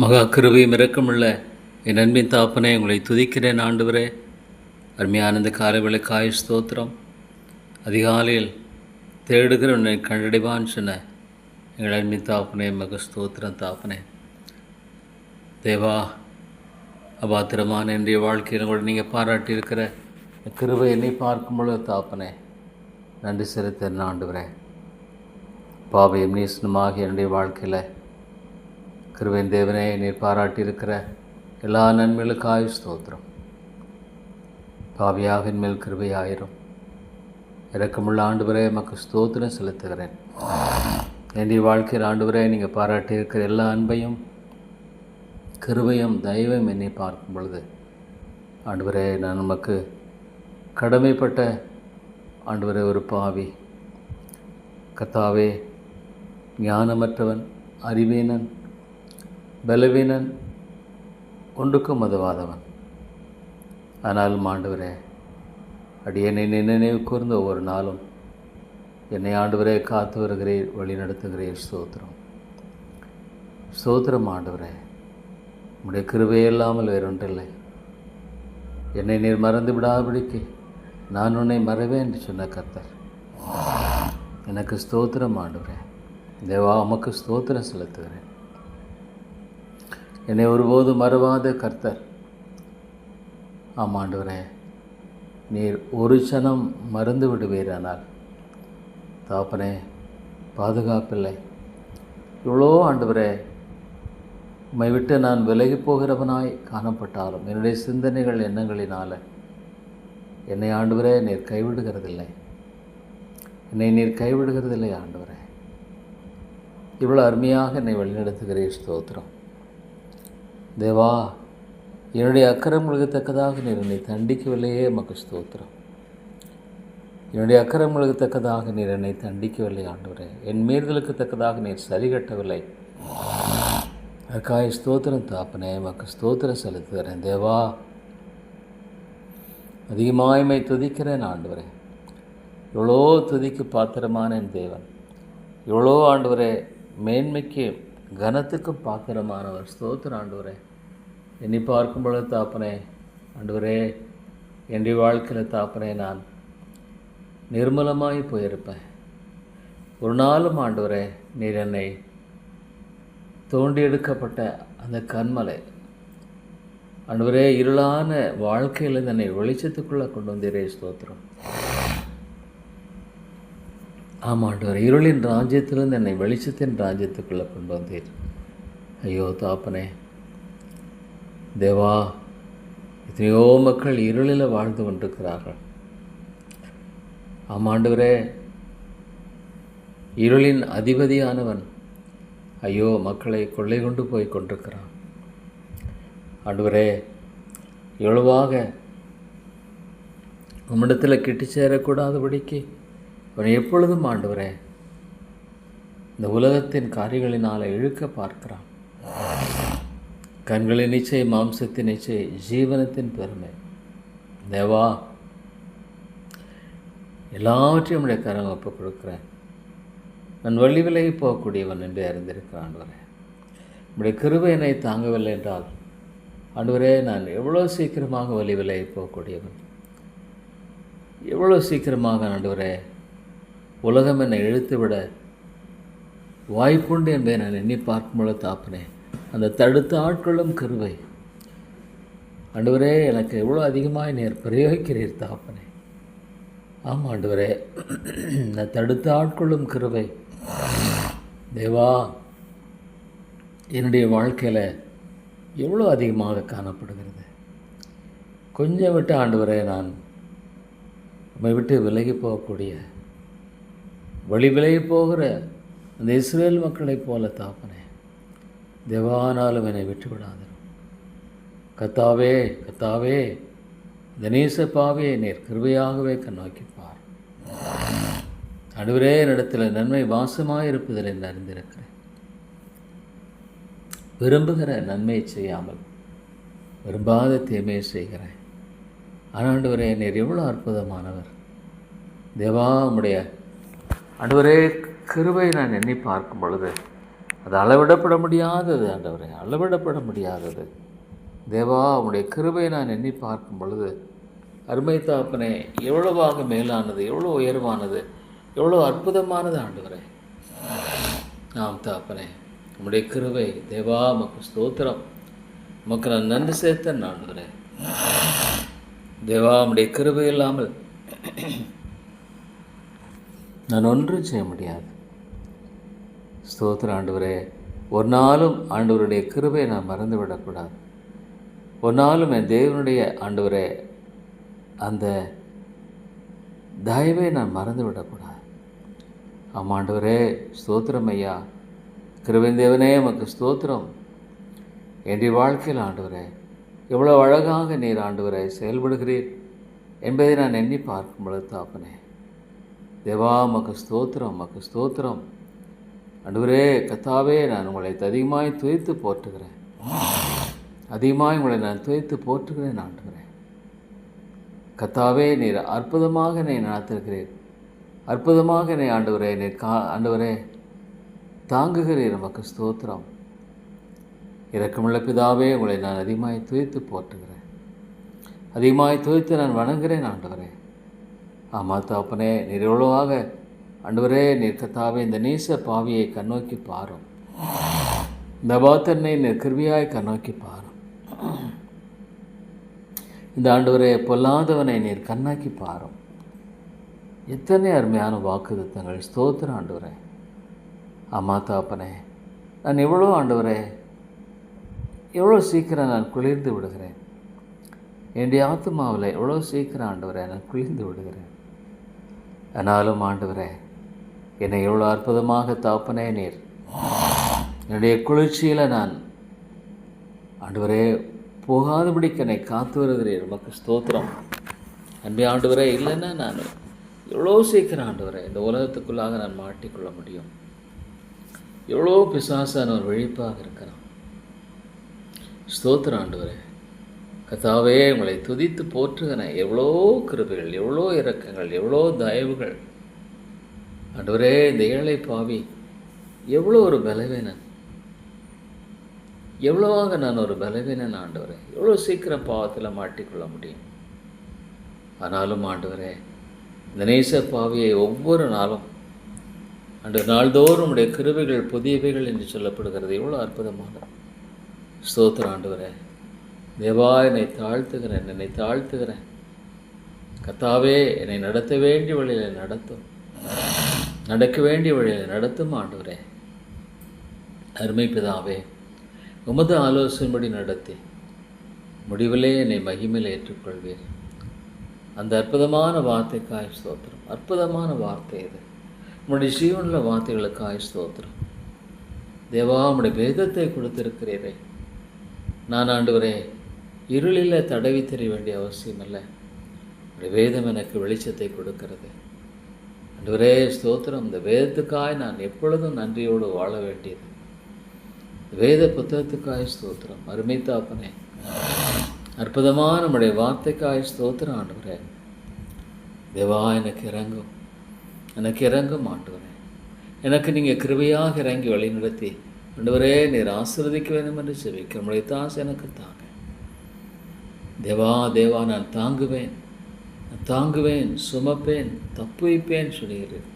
மகா கிருபையும் இரக்கமுள்ள என் அன்பின் தாப்பனே, உங்களை துதிக்கிறேன் ஆண்டவரே. அருமையான இந்த காலை ஸ்தோத்திரம். அதிகாலையில் தேடுகிற உன்னை கண்டடைவான்னு சொன்ன எங்கள் அன்பின் தாப்பனே, மக ஸ்தோத்திரம் தாப்பனே. தேவா, அபாத்திரமான என்னுடைய வாழ்க்கையில் கூட நீங்கள் பாராட்டியிருக்கிற கிருபை என்னை பார்க்கும் பொழுது தாப்பனே, நன்றி செலுத்தேன் ஆண்டவரே. பாவையும் நீசனமாக என்னுடைய வாழ்க்கையில் கிருபையின் தேவனே, நீர் பாராட்டியிருக்கிற எல்லா நன்மைகளுக்காய் ஸ்தோத்திரம். பாவியாக என்மேல் கிருபையாயிரும். இரக்கமுள்ள ஆண்டவரே, மக்கு ஸ்தோத்திரம் செலுத்துகிறேன். என்னுடைய வாழ்க்கையில் ஆண்டவரே, நீங்கள் பாராட்டியிருக்கிற எல்லா அன்பையும் கிருபையும் தெய்வம் என்னை பார்க்கும் பொழுது ஆண்டவரே, நான் நமக்கு கடமைப்பட்ட ஆண்டவரே ஒரு பாவி. கர்த்தாவே, ஞானமற்றவன், அறிவீனன், பலவீனன், ஒன்றுக்கும் மதவாதவன். ஆனாலும் ஆண்டவரே, அடியனை நினைவு கூர்ந்த ஒவ்வொரு நாளும் என்னை ஆண்டவரே காத்து வருகிறீர், வழி நடத்துகிறீர். ஸ்தோத்திரம் ஸ்தோத்திரம் ஆண்டவரே. உம்முடைய கிருபை இல்லாமல் வேறொன்றில்லை. என்னை நீர் மறந்து விடாதபடிக்கு நான் உன்னை மறவேன் என்று சொன்ன கர்த்தர். எனக்கு ஸ்தோத்திரம் ஆண்டவரே. தேவா, உமக்கு ஸ்தோத்திரம் செலுத்துகிறேன். என்னை ஒருபோதும் மறவாத கர்த்தர். ஆமாண்டவரே, நீர் ஒரு சனம் மறந்து விடுவீரானால் தாப்பனே, பாதுகாப்பில்லை. இவ்வளோ ஆண்டவரே, உம்மை விட்டு நான் விலகி போகிறவனாய் காணப்பட்டாலும் என்னுடைய சிந்தனைகள் எண்ணங்களினால் என்னை ஆண்டவரே நீர் கைவிடுகிறதில்லை. என்னை நீர் கைவிடுகிறதில்லை ஆண்டவரே. இவ்வளோ அருமையாக என்னை வழிநடத்துகிறீர். ஸ்தோத்திரம் தேவா. என்னுடைய அக்கிரமங்களுக்கு தக்கதாக நீர் என்னை தண்டிக்கவில்லையே, மக்கு ஸ்தோத்திரம். என்னுடைய அக்கிரமங்களுக்கு தக்கதாக நீர் என்னை தண்டிக்கவில்லை ஆண்டவரே. என் மீறுதலுக்கு தக்கதாக நீர் சரி கட்டவில்லை. அதுக்காய் ஸ்தோத்திரம் தாப்பனே, மக்கு ஸ்தோத்திரம் செலுத்துகிறேன். தேவா, அதிகமாய்மை துதிக்கிறேன் ஆண்டவரே. இவ்வளோ துதிக்கு பாத்திரமான என் தேவன், இவ்வளோ ஆண்டவரே மேன்மைக்கு கனத்துக்கும் பாத்திரமானவர். ஸ்தோத்திரம் ஆண்டவரே. என்னை பார்க்கும் பொழுது தாப்பனே ஆண்டவரே, என்னுடைய வாழ்க்கையில் தாப்பனே நான் நிர்மலமாகி போயிருப்பேன். ஒரு நாளும் ஆண்டவரே நீர் என்னை தோண்டி எடுக்கப்பட்ட அந்த கண்மலை ஆண்டவரே, இருளான வாழ்க்கையில் என்னை வெளிச்சத்துக்குள்ளே கொண்டு வந்தீரே. ஸ்தோத்திரம். ஆமாம் ஆண்டவரே, இருளின் ராஜ்யத்திலிருந்து என்னை வெளிச்சத்தின் ராஜ்யத்துக்குள்ளே கொண்டு வந்தீர். ஐயோ தாப்பனே, தேவா, எத்தனையோ மக்கள் இருளில் வாழ்ந்து கொண்டிருக்கிறார்கள். ஆமாண்டவரே, இருளின் அதிபதியானவன் ஐயோ மக்களை கொள்ளை கொண்டு போய் கொண்டிருக்கிறான். ஆண்டவரே, எவ்வளவாக உம்மிடத்தில் கிட்டி சேரக்கூடாதபடிக்கு அவன் எப்பொழுதும் ஆண்டவரே இந்த உலகத்தின் காரியங்களினால் இழுக்க பார்க்கிறான். கண்களின் இச்சை, மாம்சத்தின் இச்சை, ஜீவனத்தின் பெருமை. தேவா, எல்லாவற்றையும் உடைய கரம் ஒப்புக் கொடுக்குறேன். நான் வழி விலகி போகக்கூடியவன் என்று அறிந்திருக்கிறேன் ஆண்டவரே. உடைய கிருபை என்னை தாங்கவில்லை என்றால் ஆண்டவரே, நான் எவ்வளோ சீக்கிரமாக வழி விலகி போகக்கூடியவன். எவ்வளோ சீக்கிரமாக ஆண்டவரே உலகம் என்னை இழுத்துவிட வாய்ப்புண்டு என்பதை நான் எண்ணி பார்க்கும் பொழுது தாப்பனே, அந்த தடுத்து ஆட்கொள்ளும் கிருபை ஆண்டவரே எனக்கு எவ்வளோ அதிகமாக நீர் பிரயோகிக்கிறீர் தாப்பனே. ஆமாம் ஆண்டவரே, இந்த தடுத்து ஆட்கொள்ளும் கிருபை தேவா என்னுடைய வாழ்க்கையில் எவ்வளோ அதிகமாக காணப்படுகிறது. கொஞ்சம் விட்டு ஆண்டவரே நான் உம்மை விட்டு விலகி போகக்கூடிய, வழி விலகி போகிற அந்த இஸ்ரேல் மக்களைப் போல தாப்பனே, தேவானாலும் என்னை விட்டு விடாதரும். கத்தாவே கத்தாவே, இந்த நேசப்பாவே நீர் கிருபையாகவே கண்ணோக்கிப்பார். ஆண்டவரே, என்னிடத்தில் நன்மை வாசமாக இருப்பதில் என்று அறிந்திருக்கிறேன். விரும்புகிற நன்மையை செய்யாமல் விரும்பாத தீமையை செய்கிறேன். ஆண்டவரே, நீர் எவ்வளோ அற்புதமானவர். தேவா, உம்முடைய ஆண்டவரே கிருபை நான் எண்ணி பார்க்கும் பொழுது அது அளவிடப்பட முடியாதது ஆண்டவரே, அளவிடப்பட முடியாதது. தேவா, உம்முடைய கிருபையை நான் எண்ணி பார்க்கும் பொழுது அருமை தகப்பனே, எவ்வளவாக மேலானது, எவ்வளோ உயர்வானது, எவ்வளோ அற்புதமானது ஆண்டவரே. ஆம் தகப்பனே, உம்முடைய கிருபை தேவா, உமக்கு ஸ்தோத்திரம். உமக்கு நான் நன்றி சேர்த்தேன் ஆண்டவரே. தேவா, உம்முடைய கிருபை இல்லாமல் நான் ஒன்றும் செய்ய முடியாது. ஸ்தோத்திரம் ஆண்டவரே. ஒரு நாளும் ஆண்டவருடைய கிருபையை நான் மறந்து விடக்கூடாது. ஒரு நாளும் என் தேவனுடைய ஆண்டவரே அந்த தயவை நான் மறந்து விடக்கூடாது. ஆமாம் ஆண்டவரே, ஸ்தோத்திரம் ஐயா. கிருபையின் தேவனே, உமக்கு ஸ்தோத்திரம். என்னுடைய வாழ்க்கையில் ஆண்டவரே எவ்வளோ அழகாக நீர் ஆண்டவரை செயல்படுகிறீர் என்பதை நான் எண்ணி பார்க்கும் பொழுது தாப்பனே, தேவா, உமக்கு ஸ்தோத்திரம், உமக்கு ஸ்தோத்திரம். ஆண்டவரே கர்த்தாவே, நான் உங்களை அதிகமாய் துதித்து போற்றுகிறேன். அதிகமாய் உங்களை நான் துதித்து போற்றுகிறேன் ஆண்டவரே. கர்த்தாவே, நீர் அற்புதமாக என்னை நடத்துகிறீர். அற்புதமாக என்னை ஆண்டவரே நீர் ஆண்டவரே தாங்குகிறீர். நமக்கு ஸ்தோத்திரம். இரக்கமுள்ள பிதாவே, உங்களை நான் அதிகமாய் துதித்து போற்றுகிறேன். அதிகமாய் துதித்து நான் வணங்குகிறேன் ஆண்டவரே. ஆமாம் தகப்பனே, நீர் எவ்வளவாக ஆண்டவரே நீர் கர்த்தாவே இந்த நீச பாவியை கண்ணோக்கி பாரும். இந்த பாத்தனை நீர் கிருபையாய் கண்ணோக்கி பாரும். இந்த ஆண்டவரே பொல்லாதவனை நீர் கண்ணாக்கி பாரும். எத்தனை அருமையான வாக்குத்தத்தங்கள். ஸ்தோத்திரம் ஆண்டவரே. ஆமாம் தகப்பனே, நான் எவ்வளோ ஆண்டவரே எவ்வளோ சீக்கிரம் நான் குளிர்ந்து விடுகிறேன். என்னுடைய ஆத்மாவில் எவ்வளோ சீக்கிரம் ஆண்டவரே நான் குளிர்ந்து விடுகிறேன். ஆனாலும் ஆண்டவரே என்னை எவ்வளோ அற்புதமாக தகப்பனே நீர் என்னுடைய குளிர்ச்சியில் நான் ஆண்டவரே போகாதபடிக்கு என்னை காத்து வருகிறீர். உமக்கு ஸ்தோத்திரம். அன்பே ஆண்டவரே, இல்லைன்னா நான் எவ்வளோ சீக்கிரம் ஆண்டவரே இந்த உலகத்துக்குள்ளாக நான் மாட்டிக்கொள்ள முடியும். எவ்வளோ பிசாசான ஒரு விழிப்பாக இருக்கிறான். ஸ்தோத்திரம் ஆண்டவரே. கர்த்தாவே, உங்களை துதித்து போற்றுகிறேன். எவ்வளோ கிருபைகள், எவ்வளோ இரக்கங்கள், எவ்வளோ தயவுகள் ஆண்டவரே. இந்த ஏழை பாவி எவ்வளோ ஒரு பலவீனன், எவ்வளவாக நான் ஒரு பலவீனன் ஆண்டவரே. எவ்வளோ சீக்கிரம் பாவத்தில் மாட்டிக்கொள்ள முடியும். ஆனாலும் ஆண்டவரே, இந்த நேச பாவியை ஒவ்வொரு நாளும் ஆண்டவர் நாள்தோறும் உடைய கிருபைகள் புதியவைகள் என்று சொல்லப்படுகிறது. எவ்வளோ அற்புதமான ஸ்தோத்திரம் ஆண்டவரே. தேவா, என்னை தாழ்த்துகிறேன். கர்த்தாவே, என்னை நடத்த வேண்டிய வழியில் நடத்தும், நடக்க வேண்டிய வழியில் நடத்தும் ஆண்டவரே. அருமை பிதாவே, உமது ஆலோசனைப்படி நடத்தி முடிவிலே என்னை மகிமையில் ஏற்றுக்கொள்வீர். அந்த அற்புதமான வார்த்தைக்காய் ஸ்தோத்திரம். அற்புதமான வார்த்தை இது. உம்முடைய ஜீவனுள்ள வார்த்தைகளுக்காய் ஸ்தோத்திரம். தேவா, உம்முடைய வேதத்தை கொடுத்திருக்கிறீரே. நான் ஆண்டவரே இருளில் தடவி தெரிய வேண்டிய அவசியம் இல்லை. உடைய வேதம் எனக்கு வெளிச்சத்தை கொடுக்கிறது. ஆண்டவரே ஸ்தோத்திரம். இந்த வேதத்துக்காய் நான் எப்பொழுதும் நன்றியோடு வாழ வேண்டியது. வேத புத்தகத்துக்காய் ஸ்தோத்திரம். அருமை தாப்பனே, அற்புதமான நம்முடைய வார்த்தைக்காய் ஸ்தோத்திரம் ஆண்டவரே. தேவா, எனக்கு இறங்கும் ஆண்டவரே. எனக்கு நீங்கள் கிருபையாக இறங்கி வழிநடத்தி ஆண்டவரே நீர் ஆசீர்வதிக்க வேண்டும் என்று செபிக்க நம்முடைய தாசை எனக்கு தாங்க. தேவா, நான் தாங்குவேன், சுமப்பேன், தப்புவிப்பேன் சொல்கிறேன்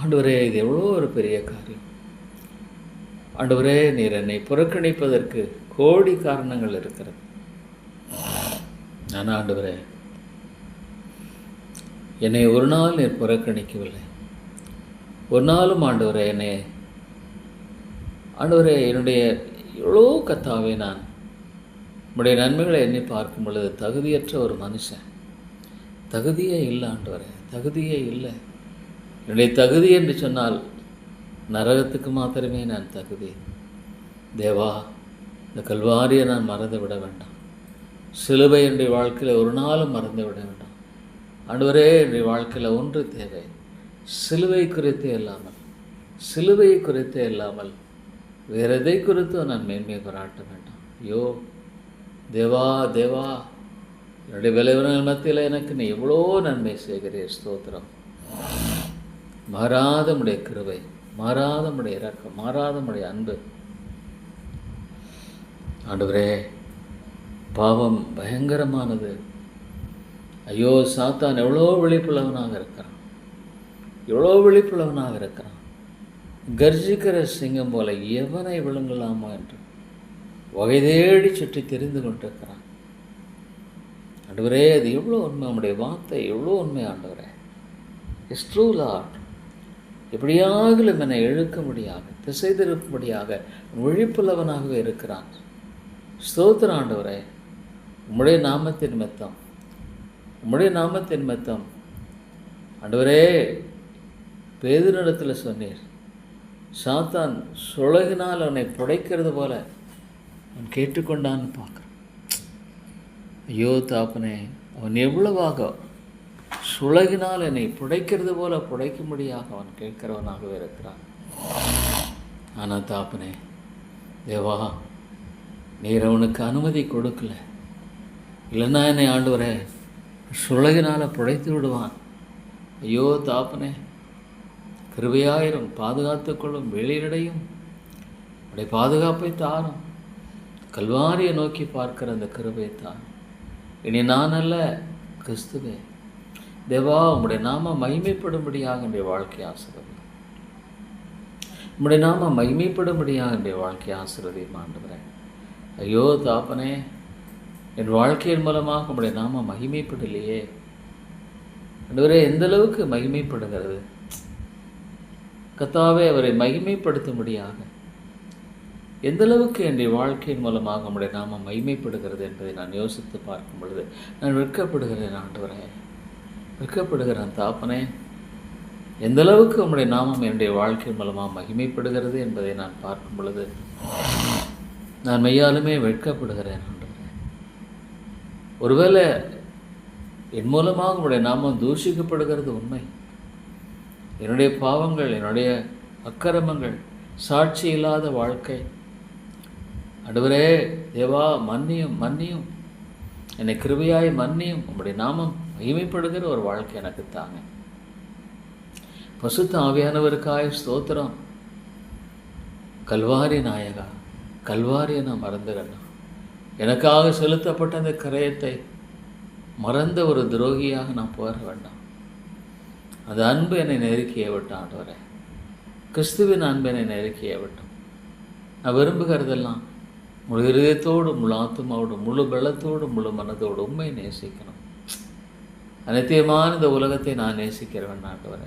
ஆண்டவரே. இது எவ்வளோ ஒரு பெரிய காரியம் ஆண்டவரே. நீர் என்னை புறக்கணிப்பதற்கு கோடி காரணங்கள் இருக்கிறது. நான் ஆண்டவரே, என்னை ஒரு நாள் நீர் புறக்கணிக்கவில்லை. ஒரு நாளும் ஆண்டவரே என்னுடைய எவ்வளோ கர்த்தாவே, நான் உம்முடைய நன்மைகளை எண்ணி பார்க்கும் பொழுது தகுதியற்ற ஒரு மனுஷன். தகுதியே இல்லை ஆண்டவரே, தகுதியே இல்லை. என்னுடைய தகுதி என்று சொன்னால் நரகத்துக்கு மாத்திரமே நான் தகுதி. தேவா, இந்த கல்வாரியை நான் மறந்து விட வேண்டாம். சிலுவை என்னுடைய வாழ்க்கையில் ஒரு நாளும் மறந்து விட வேண்டாம் ஆண்டவரே. என்னுடைய வாழ்க்கையில் ஒன்று தேவை, சிலுவை குறித்தே இல்லாமல் வேறு எதை குறித்தும் நான் மேன்மையை பாராட்ட வேண்டாம். ஐயோ தேவா, என்னுடைய விளைவுகள் மத்தியில் எனக்கு நீ எவ்வளோ நன்மை செய்கிறீர். ஸ்தோத்திரம். மாறாத உடைய கிருபை மாறாத உம்முடைய இரக்கம், மாறாத உம்முடைய அன்பு. ஆண்டவரே, பாவம் பயங்கரமானது. ஐயோ, சாத்தான் எவ்வளோ விழிப்புள்ளவனாக இருக்கிறான், எவ்வளோ விழிப்புள்ளவனாக இருக்கிறான். கர்ஜிக்கிற சிங்கம் போல எவனை விழுங்கலாமா என்று வகை தேடி சுற்றி தெரிந்து கொண்டிருக்கிறான். ஆண்டவரே, அது எவ்வளோ உண்மை, நம்முடைய வார்த்தை எவ்வளோ உண்மை. ஆண்டவரே, இட்ஸ் ட்ரூ லார்ட். எப்படியாகிலும் என்னை இழுக்கும்படியாக, திசை திருப்பும்படியாக விழிப்புள்ளவனாகவே இருக்கிறான். ஸ்தோத்திரம் ஆண்டவரே. உம்முடைய நாமத்தின் நிமித்தம், உம்முடைய நாமத்தின் நிமித்தம் ஆண்டவரே, பேதுருவிடத்தில் சொன்னீர், சாத்தான் சுளகினால் அவனை புடைக்கிறது போல அவன் கேட்டுக்கொண்டான்னு பார்க்குறான். ஐயோ தாப்பனே, அவன் எவ்வளவாக சுளகினால் என்னை புடைக்கிறது போல புடைக்கும்படியாக அவன் கேட்கிறவனாகவே இருக்கிறான். ஆனால் தாப்பனே, தேவா, நீர் அவனுக்கு அனுமதி கொடுக்கல. இல்லைன்னா என்னை ஆண்டவரே சுளகினால் புடைத்து விடுவான். ஐயோ தாப்பனே, கிருபையாயிரும், பாதுகாத்துக்கொள்ளும், வெளியிடையும் உடைய பாதுகாப்பை தாரும். கல்வாரியை நோக்கி பார்க்கிற அந்த கிருபையை தாரும். இனி நான் அல்ல, கிறிஸ்துவே. தேவா, உம்முடைய நாம மகிமைப்படும்படியாக என்னுடைய வாழ்க்கையை ஆசீர்வதியும். உம்முடைய நாம மகிமைப்படும்படியாக என்னுடைய வாழ்க்கையை ஆசீர்வதியும் ஆண்டவரே. ஐயோ தாப்பனே, என் வாழ்க்கையின் மூலமாக உம்முடைய நாம மகிமைப்படலையே ஆண்டவரே. எந்த அளவுக்கு மகிமைப்படுகிறது கர்த்தாவே, அவரை மகிமைப்படுத்தும்படியாக எந்த அளவுக்கு என்னுடைய வாழ்க்கையின் மூலமாக உம்முடைய நாம மகிமைப்படுகிறது என்பதை நான் யோசித்து பார்க்கும் பொழுது நான் வெட்கப்படுகிறேன் ஆண்டவரே, வெட்கப்படுகிறேன் தாப்பனே. எந்த அளவுக்கு உம்முடைய நாமம் என்னுடைய வாழ்க்கையின் மூலமாக மகிமைப்படுகிறது என்பதை நான் பார்க்கும் பொழுது நான் மெய்யாலுமே வெட்கப்படுகிறேன் ஆண்டவரே. ஒருவேளை என் மூலமாக உம்முடைய நாமம் தூஷிக்கப்படுகிறது உண்மை. என்னுடைய பாவங்கள், என்னுடைய அக்கிரமங்கள், சாட்சி இல்லாத வாழ்க்கை ஆண்டவரே, தேவா, மன்னியும், மன்னியும், என்னை கிருபையாய் மன்னியும். உம்முடைய நாமம் மகிமைப்படுகிற ஒரு வாழ்க்கை எனக்கு தாங்க. பசுத்த ஆவியானவருக்காய் ஸ்தோத்திரம். கல்வாரி நாயகா, கல்வாரியை நான் மறந்துடணும். எனக்காக செலுத்தப்பட்ட அந்த கிரயத்தை மறந்த ஒரு துரோகியாக நான் போக வேண்டாம். அது அன்பு என்னை நெருக்கிய விட்டான் ஆண்டவரே. கிறிஸ்துவின் அன்பு என்னை நெருக்கிய விட்டோம். நான் விரும்புகிறதெல்லாம் முழு இதயத்தோடு, முழு ஆத்மாவோடு, முழு பலத்தோடு, முழு மனதோடு உண்மை நேசிக்கணும். அநித்தியமான இந்த உலகத்தை நான் நேசிக்கிறவன் ஆண்டவரே.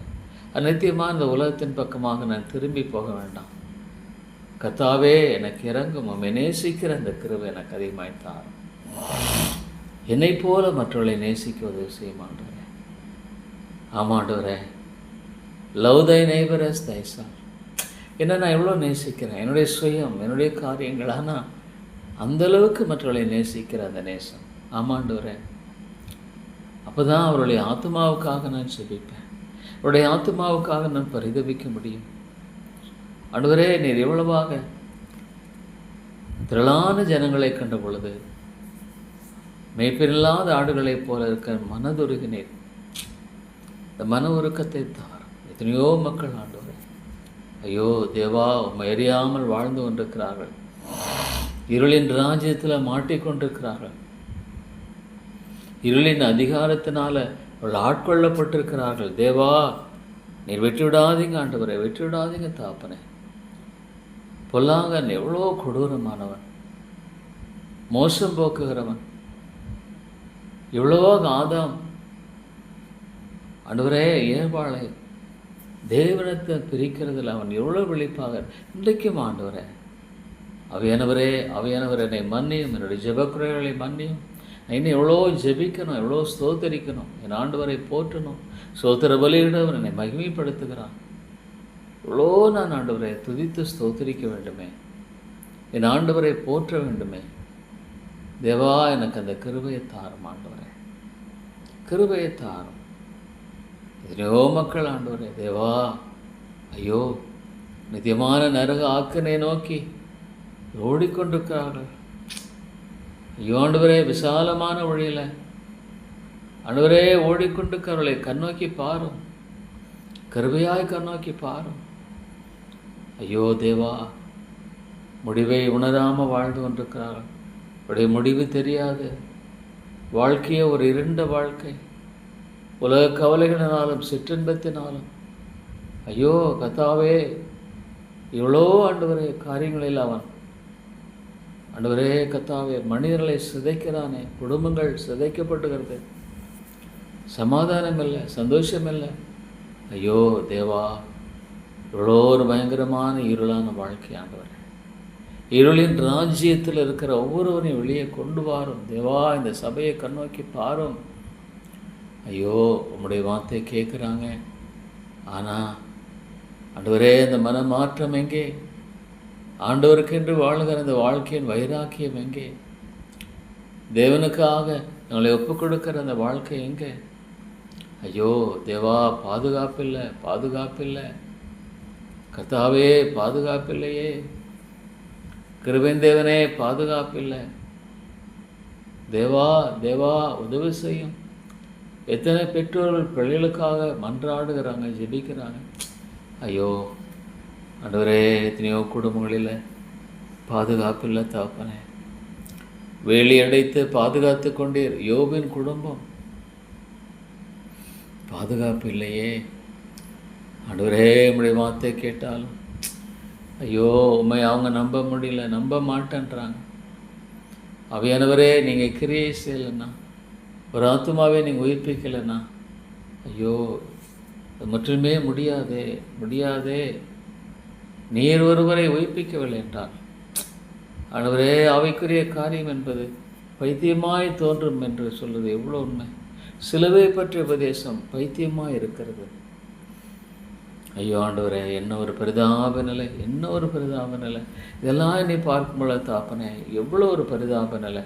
அநித்தியமான இந்த உலகத்தின் பக்கமாக நான் திரும்பி போக வேண்டாம். கர்த்தாவே, எனக்கு இறங்கும். உம்மை நேசிக்கிற அந்த கிருபை எனக்கு அதிகமாய் தாரும். என்னை போல மற்றவர்களை நேசிக்க உதவி செய்யும் ஆண்டவரே. ஆமாண்டவரே, லவ் தை நெய்பர் அஸ் தைசெல்ஃப். என்ன நான் எவ்வளோ நேசிக்கிறேன், என்னுடைய சுயம், என்னுடைய காரியங்கள். ஆனால் அந்தளவுக்கு மற்றவர்களை நேசிக்கிற அந்த நேசம். ஆமாண்டவரே, அப்போ தான் அவருடைய ஆத்மாவுக்காக நான் செபிப்பேன், அவருடைய ஆத்மாவுக்காக நான் பரிதபிக்க முடியும். ஆண்டவரே, நீர் எவ்வளவாக திரளான ஜனங்களை கண்ட பொழுது மேய்ப்பில்லாத ஆடுகளைப் போல இருக்க மனதுருகினீர். இந்த மன உருக்கத்தை தாரும். எத்தனையோ மக்கள் ஆண்டவரே, ஐயோ தேவா, உம்மை அறியாமல் வாழ்ந்து கொண்டிருக்கிறார்கள். இருளின் ராஜ்யத்தில் மாட்டிக்கொண்டிருக்கிறார்கள். இருளின் அதிகாரத்தினால அவர்கள் ஆட்கொள்ளப்பட்டிருக்கிறார்கள். தேவா, நீர் வெற்றி விடாதீங்க ஆண்டவரே, வெற்றி விடாதீங்க தாப்பனே. பொல்லாங்கன் எவ்வளோ கொடூரமானவன், மோசம் போக்குகிறவன். எவ்வளவோ ஆதாம் ஆண்டவரே ஏவாளை தேவனத்தை பிரிக்கிறதுல அவன் எவ்வளோ விழிப்பாக. இன்றைக்கும் ஆண்டவரே, அவையானவரே, அவையானவர் என்னை மன்னியும், என்னுடைய ஜெபக்குறைகளை மன்னியும். இன்னும் எவ்வளோ ஜெபிக்கணும், எவ்வளோ ஸ்தோத்தரிக்கணும், என் ஆண்டவரை போற்றணும். ஸ்தோத்திர பலியிடவர் என்னை மகிமைப்படுத்துகிறான். எவ்வளோ நான் ஆண்டவரை துதித்து ஸ்தோத்தரிக்க வேண்டுமே, என் ஆண்டவரை போற்ற வேண்டுமே. தேவா, எனக்கு அந்த கிருபையை தாரும் ஆண்டவரே, கிருபையை தாரும். எத்தனையோ மக்கள் ஆண்டவரே, தேவா, ஐயோ, நித்தியமான நரக ஆக்கினை நோக்கி ஓடிக்கொண்டிருக்கிறார்கள். ஐயோ ஆண்டவரே, விசாலமான வழியில் ஆண்டவரே ஓடிக்கொண்டிருக்கிறவர்களை கண்ணோக்கி பாரும், கிருபையாய் கண்ணோக்கி பாரும். ஐயோ தேவா, முடிவை உணராமல் வாழ்ந்து கொண்டிருக்கிறார்கள். உடைய முடிவு தெரியாது. வாழ்க்கையே ஒரு இருண்ட வாழ்க்கை. உலக கவலைகளினாலும் சிற்றின்பத்தினாலும் ஐயோ கர்த்தாவே, இவ்வளோ ஆண்டவரே காரியங்களில் அவன் ஆண்டவரே கர்த்தாவே மனிதர்களை சிதைக்கிறானே, குடும்பங்கள் சிதைக்கப்படுகிறது, சமாதானம் இல்லை, சந்தோஷம் இல்லை. ஐயோ தேவா, இவ்வளோ ஒரு பயங்கரமான இருளான வாழ்க்கை ஆண்டவரே. இருளின் ராஜ்யத்தில் இருக்கிற ஒவ்வொருவரையும் வெளியே கொண்டு வாரும் தேவா. இந்த சபையை கண்ணோக்கி பாரும். ஐயோ உம்முடைய வார்த்தை கேட்குறாங்க, ஆனால் ஆண்டவரே அந்த மனமாற்றம் எங்கே? ஆண்டவருக்கென்று வாழ்கிற அந்த வாழ்க்கையின் வைராக்கியம் எங்கே? தேவனுக்காக எங்களை ஒப்புக் கொடுக்கிற அந்த வாழ்க்கை எங்கே? ஐயோ தேவா, பாதுகாப்பில்லை, பாதுகாப்பில்லை கர்த்தாவே, பாதுகாப்பில்லையே. கிருபையின் தேவனே, பாதுகாப்பில்லை. தேவா தேவா, உதவி செய்யும். எத்தனை பெற்றோர்கள் பிள்ளைகளுக்காக மன்றாடுகிறாங்க, ஜெபிக்கிறாங்க. ஐயோ ஆண்டவரே, எத்தனையோ குடும்பங்களில் பாதுகாப்பில்லை தகப்பனே. வேலி அடைத்து பாதுகாத்து கொண்டீர். யோபின் குடும்பம் பாதுகாப்பு இல்லையே. ஆண்டவரே, உம்முடைய வார்த்தை கேட்டாலும் ஐயோ உண்மை அவங்க நம்ப முடியல, நம்ப மாட்டேன்றாங்க. அவையானவரே, நீங்கள் கிரியை செய்யலைன்னா, ஒரு ஆத்மாவே நீங்கள் உயிர்ப்பிக்கலைன்னா, ஐயோ அது மட்டுமே முடியாதே, முடியாதே. நீர் ஒருவரை உயிர்ப்பிக்கவில்லை என்றால் ஆண்டவரே, அவைக்குரிய காரியம் என்பது பைத்தியமாய் தோன்றும் என்று சொல்வது எவ்வளோ உண்மை. சிலுவை பற்றிய உபதேசம் பைத்தியமாக இருக்கிறது. ஐயோ ஆண்டவரே, என்ன ஒரு பரிதாப நிலை, என்ன ஒரு பரிதாப நிலை. இதெல்லாம் நீ பார்க்கும்போது தாப்பனே, எவ்வளோ ஒரு பரிதாப நிலை.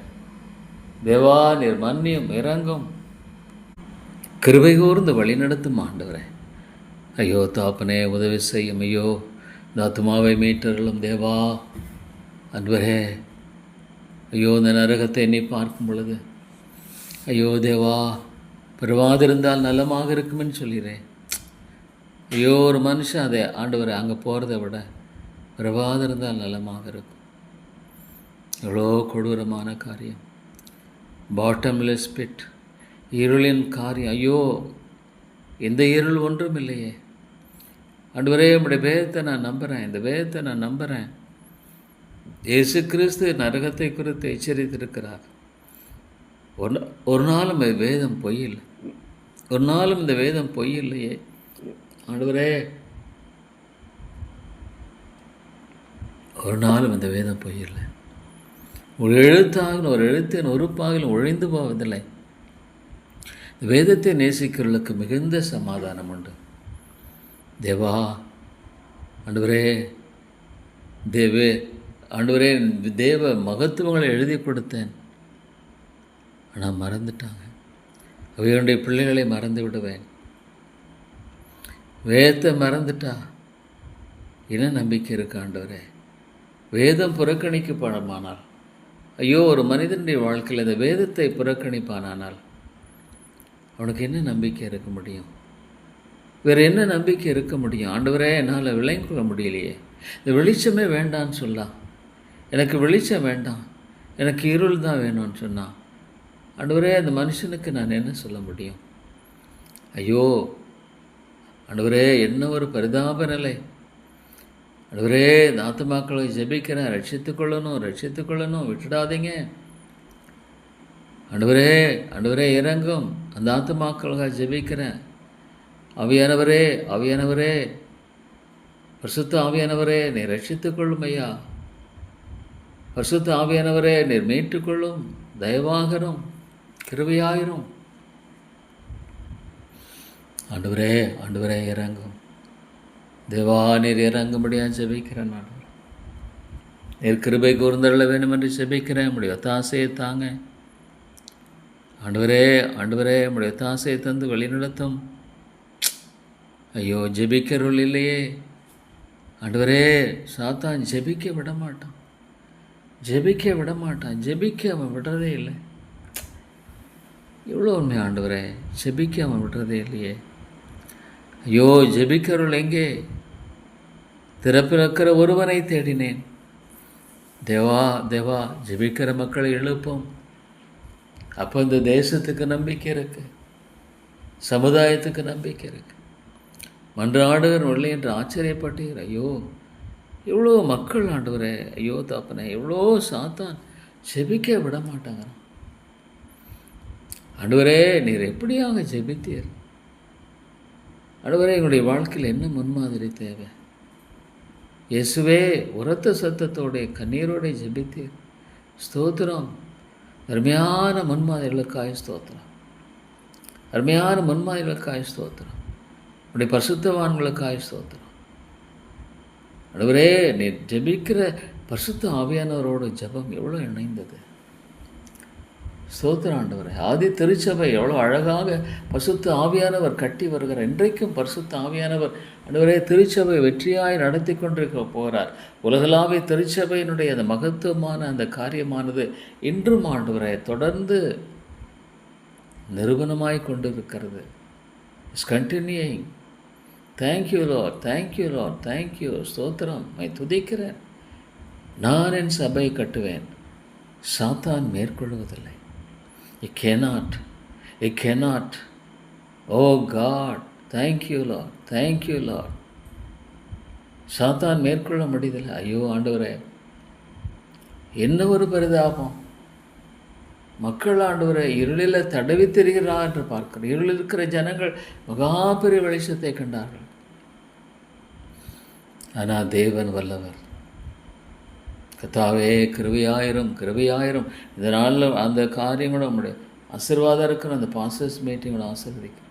தேவா, நீர் மன்னியும், இறங்கும், கிருபை கூர்ந்து வழி நடத்தும் ஆண்டவரே. ஐயோ தாப்பனே, உதவி செய்யும். ஐயோ இந்த ஆத்துமாவை மீட்டர்களும் தேவா. அன்பரே, ஐயோ இந்த நரகத்தை நீ பார்க்கும் பொழுது ஐயோ தேவா, பிறவாதிருந்தால் நலமாக இருக்குமென்னு சொல்லிடுறேன். ஐயோ ஒரு மனுஷன் அதை ஆண்டவரை அங்கே போகிறத விட பிறவாதிருந்தால் நலமாக இருக்கும். எவ்வளோ கொடூரமான காரியம். பாட்டம்லெஸ் பிட், இருளின் காரியம். ஐயோ, எந்த இருள் ஒன்றும் இல்லையே ஆண்டவரே. உம்முடைய வேதத்தை நான் நம்புகிறேன், இந்த வேதத்தை நான் நம்புகிறேன். இயேசு கிறிஸ்து நரகத்தை குறித்து எச்சரித்திருக்கிறார். ஒரு நாளும் இந்த வேதம் பொய்யில்லை, ஒரு நாளும் இந்த வேதம் பொய்யில்லையே ஆண்டவரே. ஒரு நாளும் இந்த வேதம் பொய்யில்லை. ஒரு எழுத்தாகிலும் ஒரு எழுத்தின் உறுப்பாகிலும் ஒழிந்து போவதில்லை. வேதத்தை நேசிக்கிறவர்களுக்கு மிகுந்த சமாதானம் உண்டு. தேவா ஆண்டவரே, ஆண்டவரே, தேவ மகத்துவங்களை எழுதி கொடுத்தேன், ஆனால் மறந்துட்டாங்க. அவையுடைய பிள்ளைகளை மறந்து விடுவேன். வேதத்தை மறந்துட்டா என்ன நம்பிக்கை இருக்கு ஆண்டவரே? வேதம் புறக்கணிக்கப்படுமானால், ஐயோ ஒரு மனிதனுடைய வாழ்க்கையில் இந்த வேதத்தை புறக்கணிப்பானால் அவனுக்கு என்ன நம்பிக்கை இருக்க முடியும்? வேறு என்ன நம்பிக்கை இருக்க முடியும்? ஆண்டவரே, என்னால் விளங்கிக் கொள்ள முடியலையே. இந்த வெளிச்சமே வேண்டான்னு சொல்லலாம். எனக்கு வெளிச்சம் வேண்டாம், எனக்கு இருள் தான் வேணும்னு சொன்னான். ஆண்டவரே, அந்த மனுஷனுக்கு நான் என்ன சொல்ல முடியும்? ஐயோ ஆண்டவரே, என்ன ஒரு பரிதாப நிலை. ஆண்டவரே, இந்த ஆத்துமாக்களை ஜெபிக்கிறேன், ரட்சித்துக்கொள்ளணும், விட்டுடாதீங்க ஆண்டவரே. ஆண்டவரே இறங்கும், அந்த ஆத்துமாக்களுக்காக ஜெபிக்கிறேன். ஆவியானவரே, பரிசுத்த ஆவியானவரே, நீர் ரட்சித்துக்கொள்ளும் ஐயா. பரிசுத்த ஆவியானவரே, நீர் மீட்டுக்கொள்ளும், தயவாகரும், கிருபையாயிரும். ஆண்டவரே இறங்கும். தேவா, நீர் இறங்கும்படியாக ஜெபிக்கிறேன். ஆண்டவர், நீர் கிருபை கூர்ந்தருள வேண்டும் என்று ஜெபிக்கிறேன். உடைய ஒத்தாசையை தாங்க ஆண்டவரே. உடைய ஒத்தாசையை தந்து வழிநடத்தும். ஐயோ, ஜெபிக்கிறவர்கள் இல்லையே ஆண்டவரே. சாத்தான் ஜெபிக்க விட மாட்டான், ஜெபிக்க அவன் விடுறதே இல்லை. எவ்வளோ உண்மை ஆண்டவரே, ஜெபிக்க அவன் விடுறதே இல்லையே. ஐயோ, ஜெபிக்கிறவர்கள் எங்கே? திறப்பிறக்கிற ஒருவனை தேடினேன். தேவா தேவா, ஜெபிக்கிற மக்களை எழுப்போம். அப்போ இந்த தேசத்துக்கு நம்பிக்கை இருக்கு, சமுதாயத்துக்கு நம்பிக்கை இருக்கு. மன்றாடுகிற இல்லை என்று ஆச்சரியப்பட்டீர். ஐயோ, எவ்வளோ மக்கள் ஆண்டவரே, ஐயோ தாப்பனே, எவ்வளோ சாத்தான் ஜெபிக்க விட மாட்டாங்கிறான். ஆண்டவரே, நீர் எப்படியாக ஜெபித்தீர்? ஆண்டவரே, எங்களுடைய வாழ்க்கையில் என்ன முன்மாதிரி தேவை? இயேசுவே, உரத்த சத்தத்தோட கண்ணீரோட ஜெபித்தீர். ஸ்தோத்திரம். அருமையான முன்மாதிரிகளுக்காய் ஸ்தோத்திரம். அருமையான முன்மாதிரிகளுக்காய் ஸ்தோத்திரம். உடைய பரிசுத்தவான்களுக்காய் ஸ்தோத்திரம். ஆண்டவரே, நீ ஜெபிக்கிற பரிசுத்த ஆவியானவரோட ஜெபம் எவ்வளோ இணைந்தது. ஸ்தோத்திரம் ஆண்டவரே. ஆதி திருச்சபை எவ்வளோ அழகாக பரிசுத்த ஆவியானவர் கட்டி வருகிறார். இன்றைக்கும் பரிசுத்த ஆவியானவர் ஆண்டவரே திருச்சபை வெற்றியாய் நடத்தி கொண்டிருக்க போகிறார். உலகளாவிய திருச்சபையினுடைய அந்த மகத்துவமான அந்த காரியமானது இன்றும் ஆண்டவரே தொடர்ந்து நிரூபணமாய் கொண்டிருக்கிறது. It's continuing. Thank you Lord, thank you Lord, thank you. ஸ்தோத்திரம். துதிக்கிறேன். நான் என் சபை கட்டுவேன், சாத்தான் மேற்கொள்வதில்லை. It cannot. Oh God, thank you Lord, thank you Lord. சாத்தான் மேற்கொள்ள முடியதில்லை. ஐயோ ஆண்டவரே, என்ன ஒரு பரிதாபம். மக்கள் ஆண்டவரை இருளில் தடவி திரிகிறா என்று பார்க்கிறோம். இருளில் இருக்கிற ஜனங்கள் மகா பெரிய வெளிச்சத்தை கண்டார்கள். ஆனால் தேவன் வல்லவர். கர்த்தாவே, கிருபையாயிரும், கிருபையாயிரும். இதனால் அந்த காரியங்களும் நம்முடைய ஆசீர்வாதம் இருக்கிற அந்த பாஸ்டர்ஸ் மீட்டிங்களை ஆசீர்வதிக்கிறோம்.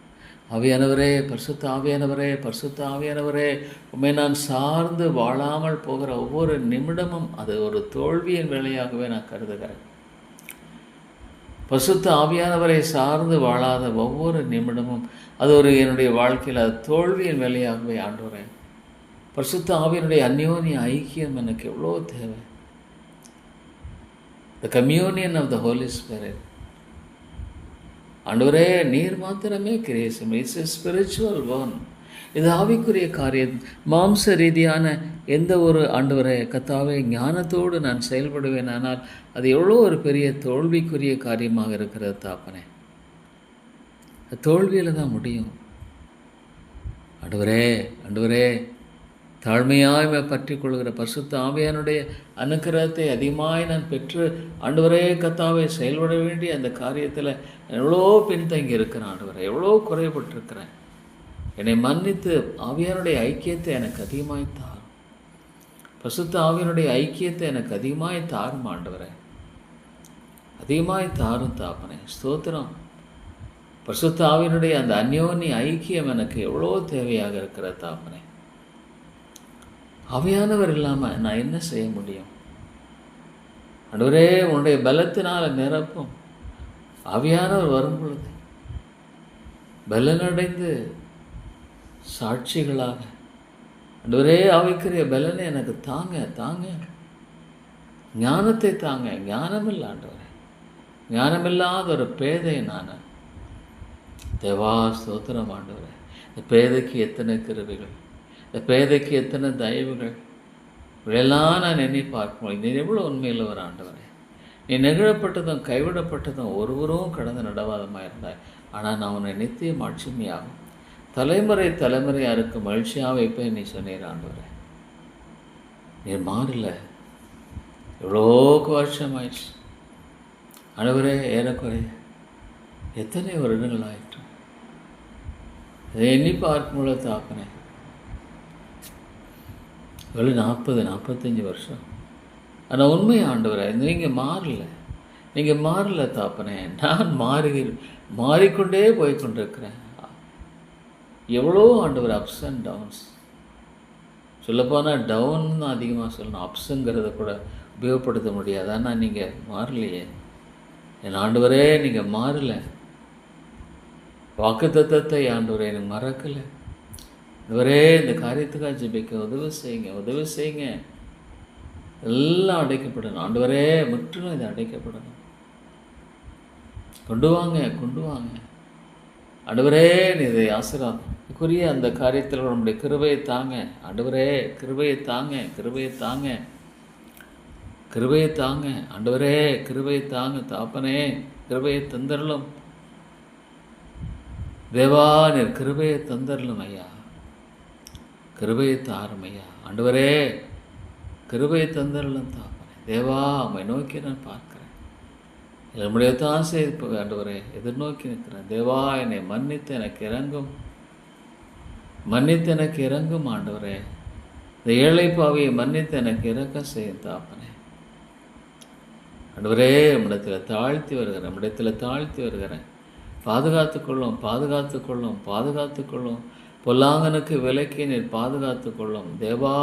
ஆவியானவரே, பரிசுத்த ஆவியானவரே, பரிசுத்த ஆவியானவரே, உண்மை நான் சார்ந்து வாழாமல் போகிற ஒவ்வொரு நிமிடமும் அது ஒரு தோல்வியின் வேலையாகவே நான் கருதுகிறேன். பரிசுத்த ஆவியானவரை சார்ந்து வாழாத ஒவ்வொரு நிமிடமும் அது ஒரு என்னுடைய வாழ்க்கையில் அது தோல்வியின் வேலையாகவே ஆண்டவரே. பரிசுத்த ஆவியினுடைய அந்யோன்ய ஐக்கியம் எனக்கு எவ்வளோ தேவை. The communion of the Holy Spirit. ஆண்டவரே, நீர் மாத்திரமே கிரியேசம். It's a spiritual one. இது ஆவிக்குரிய காரியம். மாம்ச ரீதியான எந்த ஒரு ஆண்டவரே கர்த்தாவே ஞானத்தோடு நான் செயல்படுவேன், ஆனால் அது எவ்வளோ ஒரு பெரிய தோல்விக்குரிய காரியமாக இருக்கிறது தாப்பனே. தோல்வியில் தான் முடியும். ஆண்டவரே, ஆண்டவரே, தாழ்மையாய் பற்றி கொள்கிற பரிசுத்த ஆவியானுடைய அனுக்கிரகத்தை அதிகமாய் நான் பெற்று ஆண்டவரே கர்த்தாவே செயல்பட வேண்டிய அந்த காரியத்தில் எவ்வளோ பின்தங்கி இருக்கிறேன் ஆண்டவரே, எவ்வளோ குறைபட்டிருக்கிறேன். என்னை மன்னித்து ஆவியானுடைய ஐக்கியத்தை எனக்கு அதிகமாய் தாரும். பரிசுத்த ஆவியானுடைய ஐக்கியத்தை எனக்கு அதிகமாய் தாரும் ஆண்டவரே, அதிகமாய் தாரும் தாப்பனே. ஸ்தோத்திரம். பரிசுத்த ஆவியானுடைய அந்த அந்யோன்ய ஐக்கியம் எனக்கு எவ்வளோ தேவையாக இருக்கிற தாப்பனே. ஆவியானவர் இல்லாமல் நான் என்ன செய்ய முடியும்? ஆண்டவரே, உன்னுடைய பலத்தினால் நிரப்பும். ஆவியானவர் வரும் பொழுது பலனடைந்து சாட்சிகளாக ஆண்டவரே ஆவிக்குரிய பலனை எனக்கு தாங்க தாங்க. ஞானத்தை தாங்க. ஞானமில்லை ஆண்டவரே, ஞானமில்லாத ஒரு பேதை நான். தேவா ஸ்தோத்திரம் ஆண்டவரே. இந்த பேதைக்கு எத்தனை கிருபைகள், இந்த பேதைக்கு எத்தனை தயவுகள், இவையெல்லாம் நான் எண்ணி பார்க்கணும். நீ எவ்வளோ உண்மையில் ஒரு ஆண்டவரே. நீ நெகிழப்பட்டதும் கைவிடப்பட்டதும் ஒருவரும் கடந்து நடவாதமாக இருந்தாய். ஆனால் நான் உன்னை நித்தியம் ஆட்சிமையாகும் தலைமுறை தலைமுறையாக இருக்க மகிழ்ச்சியாக வைப்பேன் நீ சொன்னீர் ஆண்டவரே. நீ மாறல. எவ்வளோ வருஷமாயிடுச்சு ஆண்டவரே, ஏறக்குறைய எத்தனை வருடங்கள் ஆயிற்று. இதை எண்ணி பார்க்கும்போது தாப்பனே, வெறும் 40-45 வருஷம். ஆனால் உண்மை ஆண்டவரே, நீங்கள் மாறல, நீங்கள் மாறல தாப்பனே. நான் மாறிக்கொண்டே போய்கொண்டிருக்கிறேன். எவ்வளோ ஆண்டவர் அப்ஸ் அண்ட் டவுன்ஸ். சொல்லப்போனால் டவுன் தான் அதிகமாக சொல்லணும், அப்ஸுங்கிறத கூட உபயோகப்படுத்த முடியாது. ஆனால் நீங்கள் மாறலையே என் ஆண்டவரே, நீங்கள் மாறலை. வாக்குத்தத்தத்தை ஆண்டவரே எனக்கு மறக்கலை. ஆண்டவரே, இந்த காரியத்துக்காக ஜெபிக்க உதவி செய்யுங்க, உதவி செய்யுங்க. எல்லாம் அடைக்கப்படணும் ஆண்டவரே, முற்றிலும் இது அடைக்கப்படணும். கொண்டு வாங்க, கொண்டு வாங்க ஆண்டவரே. நீ இதை ஆசீர்வாதம் குறிய அந்த காரியத்தில் நம்முடைய கிருபையை தாங்க ஆண்டவரே, கிருபையை தாங்க, கிருபையை தாங்க, கிருபையை தாங்க ஆண்டவரே, கிருபையை தாங்க தாப்பனே, கிருபையை தந்தரலும் தேவா, நீர் கிருபையை தந்தரலும் ஐயா, கிருபையை தாரும் ஐயா ஆண்டவரே, கிருபையை தந்தரலும் தாப்பனே. தேவா, உம்மை நோக்கி நான் பார்க்கிறேன், என்னுடைய தாசை ஆண்டவரே எதிர்நோக்கி நிற்கிறேன். தேவா, என்னை மன்னித்து எனக்கு இறங்கும், மன்னித்து எனக்கு இறங்கும் ஆண்டவரே. இந்த ஏழை பாவியை மன்னித்து எனக்கு இறக்கம் செய்யும் தாப்பனே. ஆண்டவரே, நம்மிடத்தில் தாழ்த்தி வருகிறேன், நம்மிடத்தில் தாழ்த்தி வருகிறேன். பாதுகாத்துக்கொள்ளும், பாதுகாத்துக்கொள்ளும், பாதுகாத்துக்கொள்ளும். பொல்லாங்கனுக்கு விலக்கி நீர் பாதுகாத்துக்கொள்ளும். தேவா,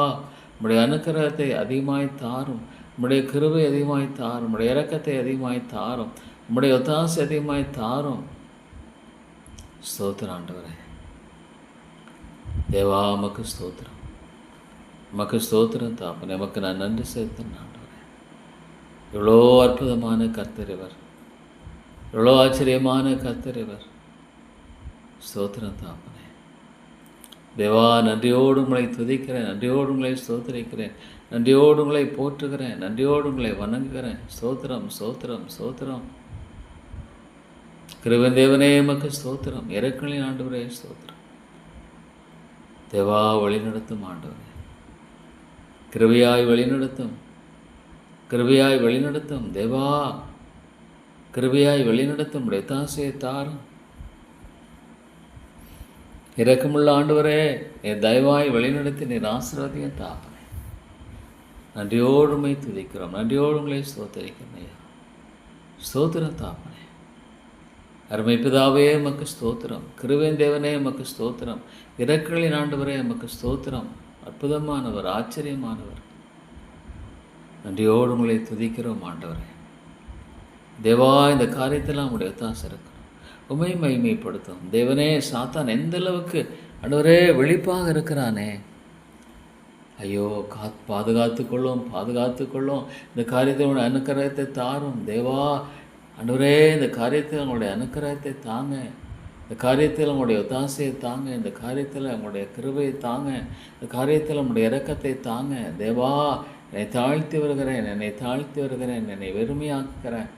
உம்முடைய அனுக்கிரகத்தை அதிகமாய் தாரும், உம்முடைய கிருபை அதிகமாய் தாரும், உம்முடைய இரக்கத்தை அதிகமாய் தாரும், உம்முடைய ஒத்தாசை அதிகமாய் தாரும். ஸ்தோத்திரம் ஆண்டவரே. தேவா, உமக்கு ஸ்தோத்திரம், உமக்கு ஸ்தோத்திரம் தாப்பனே. எமக்கு நான் நன்றி செலுத்தேன் ஆண்டவரே. இவ்வளோ அற்புதமான கர்த்தர் இவர், இவ்வளோ ஆச்சரியமான கர்த்தர் இவர். ஸ்தோத்திரம் தாப்பனே. தேவா, நன்றியோடு உங்களை துதிக்கிறேன், நன்றியோடு உங்களை ஸ்தோத்திரிக்கிறேன், நன்றியோடு உங்களை போற்றுகிறேன், நன்றியோடு உங்களை வணங்குகிறேன். ஸ்தோத்திரம், ஸ்தோத்திரம், ஸ்தோத்திரம். கிருபையின் தேவனே எமக்கு ஸ்தோத்திரம், இரக்கங்களின் ஆண்டவரே ஸ்தோத்திரம். தேவா, வழிநடத்தும் ஆண்டவரே, கிருபையாய் வழிநடத்தும், கிருபையாய் வழிநடத்தும். தேவா, கிருபையாய் வழிநடத்தும். உடைய தாசையை தாரும். இரக்கமுள்ள ஆண்டவரே, என் தயவாய் வழிநடத்தி நீர் ஆசீர்வாதம் தாப்பனே. நன்றியோடுமை துதிக்கிறோம், நன்றியோடு உங்களை ஸ்தோத்தரிக்கிறோம் ஐயா. ஸ்தோத்திரம் தாப்பனே. அருமை பிதாவே எமக்கு ஸ்தோத்திரம், கிருபையின் தேவனே எமக்கு ஸ்தோத்திரம், இரக்கங்களின் ஆண்டவரே எமக்கு ஸ்தோத்திரம். அற்புதமானவர், ஆச்சரியமானவர். நன்றியோடு உங்களை துதிக்கிறோம் ஆண்டவரே. தேவா, இந்த காரியத்தெல்லாம் உடைய தாசை இருக்கிறோம், உமை மகிமைப்படுத்தும். தேவனே, சாத்தான் எந்த அளவுக்கு ஆண்டவரே வெளிப்பாக இருக்கிறானே. ஐயோ, பாதுகாத்துக்கொள்ளும், பாதுகாத்துக்கொள்ளும். இந்த காரியத்தை உங்களுடைய அனுக்கிரகத்தை தாரும். தேவா ஆண்டவரே, இந்த காரியத்தில் உங்களுடைய அனுக்கிரகத்தை தாங்க, இந்த காரியத்தில் உங்களுடைய ஒத்தாசையை தாங்க, இந்த காரியத்தில் உங்களுடைய கிருபையை தாங்க, இந்த காரியத்தில் உங்களுடைய இரக்கத்தை தாங்க. தேவா, என்னை தாழ்த்தி வருகிறேன், என்னை தாழ்த்தி வருகிறேன், என்னை வெறுமையாக்குகிறேன்.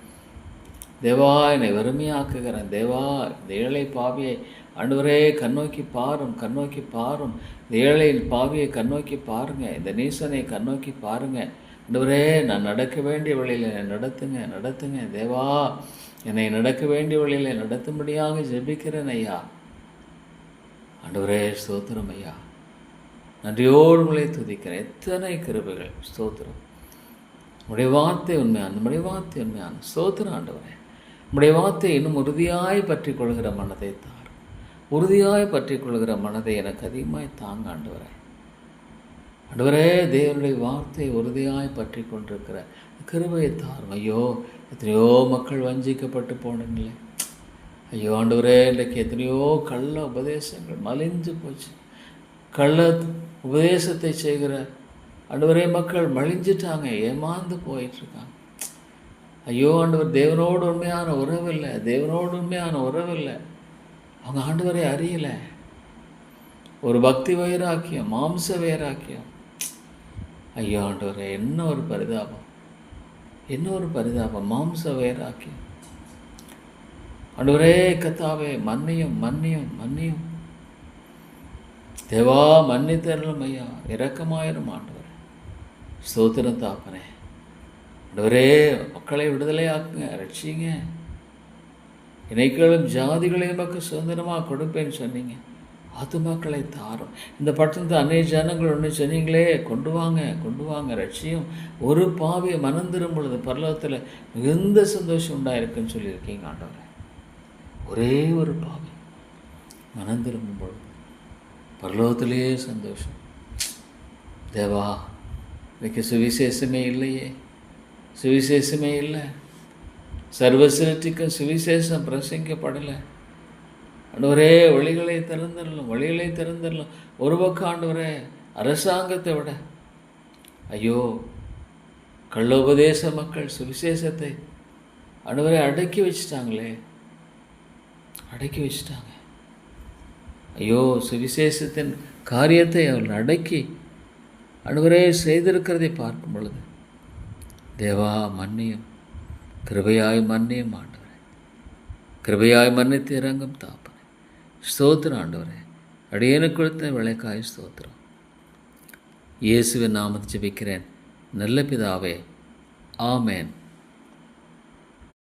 தேவா, என்னை வெறுமையாக்குகிறேன். தேவா, இந்த ஏழை பாவியை ஆண்டவரே கண்ணோக்கி பாரும், கண்ணோக்கி பாரும். இந்த ஏழையின் பாவியை கண்ணோக்கி பாருங்க, இந்த நீசனை கண்ணோக்கி பாருங்க. ஆண்டவரே, நான் நடக்க வேண்டிய வழியில் என்னை நடத்துங்க, நடத்துங்க. தேவா, என்னை நடக்க வேண்டிய வழியில் நடத்தும்படியாக ஜெபிக்கிறேன் ஐயா. ஆண்டவரே, ஸ்தோத்திரம் ஐயா. நன்றியோடு உங்களை துதிக்கிறேன். எத்தனை கிருபைகள். ஸ்தோத்திரம். உடைய வார்த்தை உண்மையான, நம்முடைய வார்த்தை உண்மையான. ஸ்தோத்திரம் ஆண்டவரே. நம்முடைய வார்த்தை இன்னும் உறுதியாய் பற்றி கொள்கிற மனதை தார், உறுதியாய் பற்றி கொள்கிற மனதை எனக்கு அதிகமாய் தாங்க ஆண்டவரே. ஆண்டவரே, தேவனுடைய வார்த்தை உறுதியாய் பற்றி கொண்டிருக்கிற கிருபையை தாரும். ஐயோ, எத்தனையோ மக்கள் வஞ்சிக்கப்பட்டு போனீங்களே. ஐயோ ஆண்டவரே, இன்றைக்கு எத்தனையோ கள்ள உபதேசங்கள் மலிஞ்சு போச்சு. கள்ள உபதேசத்தை செய்கிற ஆண்டவரே மக்கள் மலிஞ்சிட்டாங்க, ஏமாந்து போயிட்டுருக்காங்க. ஐயோ ஆண்டவர், தேவனோடு உண்மையான உறவில்லை, தேவனோடு உண்மையான உறவில்லை. அவங்க ஆண்டவரை அறியலை. ஒரு பக்தி வைராக்கியம், மாம்ச வைராக்கியம். ஐயோ ஆண்டவரே, என்ன ஒரு பரிதாபம், என்ன ஒரு பரிதாபம். மாம்ச வைராக்கியம். ஆண்டவரே கர்த்தாவே, மன்னியும், மன்னியும், மன்னியும். தேவா, மன்னித்தருளும் ஐயா, இரக்கமாயிரும் ஆண்டவரே. ஸ்தோத்திரம் தாப்பனே. ஆண்டவரே, மக்களை விடுதலையாக்குங்க, ரட்சிங்க. இணைக்களும் ஜாதிகளையும் எமக்கு சுதந்திரமாக கொடுப்பேன்னு சொன்னீங்க. ஆத்துமாக்களை தாரும். இந்த பட்டணத்தை அநேக ஜனங்கள் ஒன்று சொன்னீங்களே, கொண்டு வாங்க, கொண்டு வாங்க, ரட்சியும். ஒரு பாவியை மனம் திரும்பும் பொழுது பரலோகத்தில் மிகுந்த சந்தோஷம் உண்டாயிருக்குன்னு சொல்லியிருக்கீங்க ஆண்டவரே. ஒரே ஒரு பாவி மனம் திரும்பும் பொழுது பரலோகத்திலேயே சந்தோஷம். தேவா, இன்னைக்கு சுவிசேஷமே இல்லையே, சுவிசேஷமே இல்லை. சர்வசிருஷ்டிக்கும் சுவிசேஷம் பிரசங்கிக்கப்படலை. ஆண்டவரே, வழிகளை திறந்துடலாம், வழிகளை திறந்துடலாம். ஒரு பக்கம் ஆண்டவரே, அரசாங்கத்தை விட ஐயோ, கள்ள உபதேச மக்கள் சுவிசேஷத்தை ஆண்டவரே அடக்கி வச்சுட்டாங்களே, அடக்கி வச்சுட்டாங்க. ஐயோ, சுவிசேஷத்தின் காரியத்தை அவர்கள் அடக்கி ஆண்டவரே செய்திருக்கிறதை பார்க்கும் பொழுது, தேவா மன்னியும், கிருபையாய் மன்னியும் ஆண்டவரே, கிருபையாய் மன்னித்து இறங்கும் தாப்பனே. ஸ்தோத்திரம் ஆண்டவரே, அடியேனுக்கு கொடுத்த விளைக்காய் ஸ்தோத்திரம். இயேசுவின் நாமத்தை ஜெபிக்கிறேன் நல்ல பிதாவே, ஆமேன்.